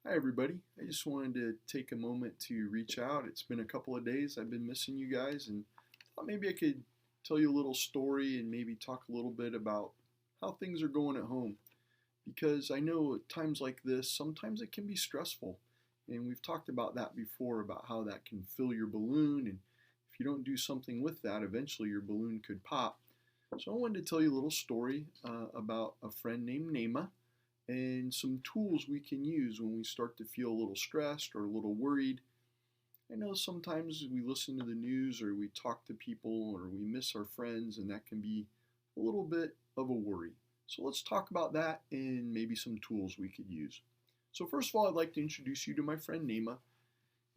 Hi, everybody. I just wanted to take a moment to reach out. It's been a couple of days. I've been missing you guys, and thought maybe I could tell you a little story and maybe talk a little bit about how things are going at home. Because I know at times like this, sometimes it can be stressful. And we've talked about that before about how that can fill your balloon. And if you don't do something with that, eventually your balloon could pop. So I wanted to tell you a little story about a friend named Nema and some tools we can use when we start to feel a little stressed or a little worried. I know sometimes we listen to the news or we talk to people or we miss our friends, and that can be a little bit of a worry. So let's talk about that and maybe some tools we could use. So, first of all, I'd like to introduce you to my friend Nema,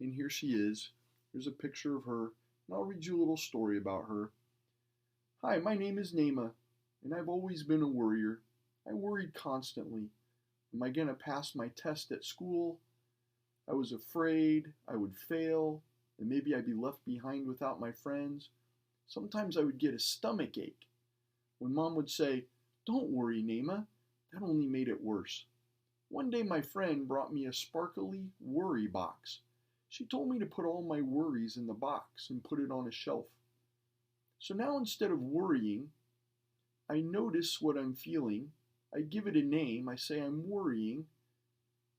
and here she is. Here's a picture of her, and I'll read you a little story about her. Hi, my name is Nema, and I've always been a worrier. I worried constantly. Am I going to pass my test at school? I was afraid I would fail, and maybe I'd be left behind without my friends. Sometimes I would get a stomach ache when mom would say, "Don't worry, Nema." That only made it worse. One day my friend brought me a sparkly worry box. She told me to put all my worries in the box and put it on a shelf. So now instead of worrying, I notice what I'm feeling. I give it a name. I say I'm worrying.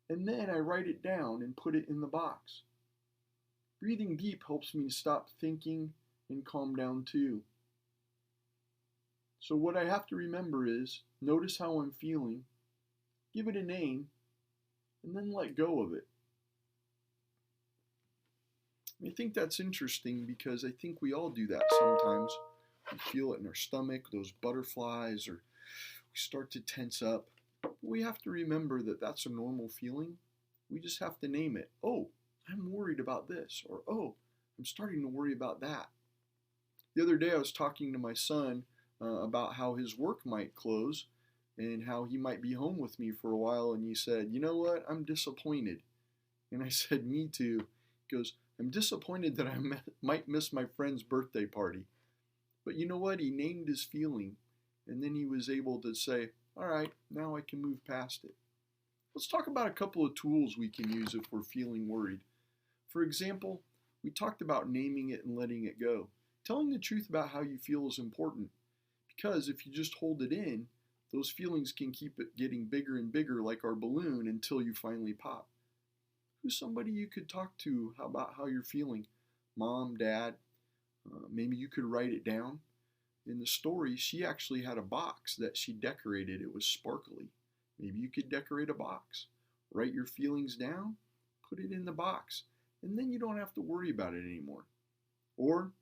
And then I write it down and put it in the box. Breathing deep helps me to stop thinking and calm down too. So, what I have to remember is notice how I'm feeling, give it a name, and then let go of it. I think that's interesting because I think we all do that sometimes. We feel it in our stomach, those butterflies, or we start to tense up. But we have to remember that that's a normal feeling. We just have to name it. Oh, I'm worried about this, or oh, I'm starting to worry about that. The other day I was talking to my son about how his work might close and how he might be home with me for a while, and he said, "You know what? I'm disappointed." And I said, "Me too." He goes, "I'm disappointed that I might miss my friend's birthday party." But you know what? He named his feeling, and then he was able to say, "All right, now I can move past it." Let's talk about a couple of tools we can use if we're feeling worried. For example, we talked about naming it and letting it go. Telling the truth about how you feel is important because if you just hold it in, those feelings can keep it getting bigger and bigger like our balloon until you finally pop. Who's somebody you could talk to about how you're feeling? Mom, dad, maybe you could write it down. In the story, she actually had a box that she decorated. It was sparkly. Maybe you could decorate a box. Write your feelings down, put it in the box, and then you don't have to worry about it anymore. Or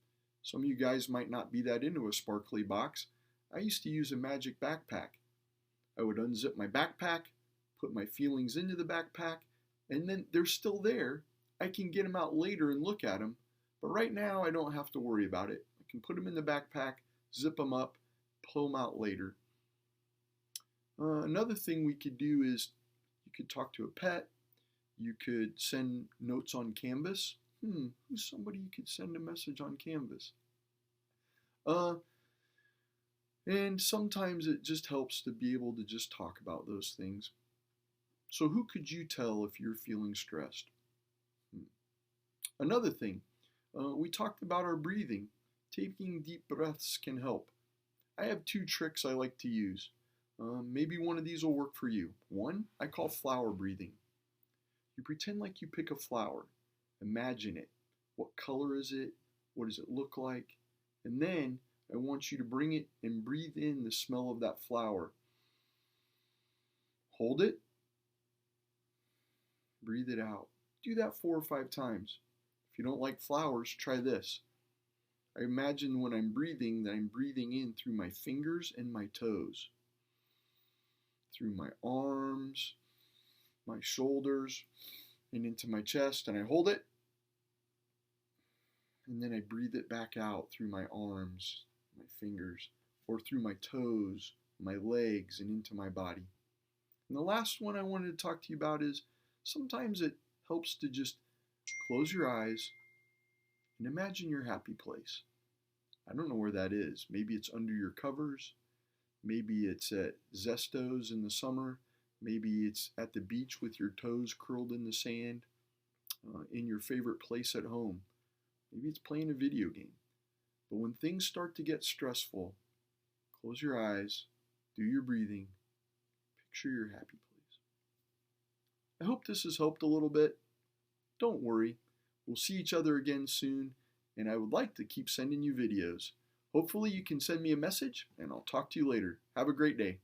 some of you guys might not be that into a sparkly box. I used to use a magic backpack. I would unzip my backpack, put my feelings into the backpack, and then they're still there. I can get them out later and look at them, but right now I don't have to worry about it. I can put them in the backpack, zip them up, pull them out later. Another thing we could do is you could talk to a pet. You could send notes on Canvas. Who's somebody you could send a message on Canvas? And sometimes it just helps to be able to just talk about those things. So, who could you tell if you're feeling stressed? Another thing, we talked about our breathing. Taking deep breaths can help. I have two tricks I like to use. Maybe one of these will work for you. One, I call flower breathing. You pretend like you pick a flower. Imagine it. What color is it? What does it look like? And then I want you to bring it and breathe in the smell of that flower. Hold it. Breathe it out. Do that 4 or 5 times. If you don't like flowers, try this. I imagine when I'm breathing that I'm breathing in through my fingers and my toes, through my arms, my shoulders, and into my chest, and I hold it, and then I breathe it back out through my arms, my fingers, or through my toes, my legs, and into my body. And the last one I wanted to talk to you about is sometimes it helps to just close your eyes and imagine your happy place. I don't know where that is. Maybe it's under your covers. Maybe it's at Zesto's in the summer. Maybe it's at the beach with your toes curled in the sand, in your favorite place at home. Maybe it's playing a video game. But when things start to get stressful, close your eyes, do your breathing, picture your happy place. I hope this has helped a little bit. Don't worry, we'll see each other again soon, and I would like to keep sending you videos. Hopefully you can send me a message, and I'll talk to you later. Have a great day.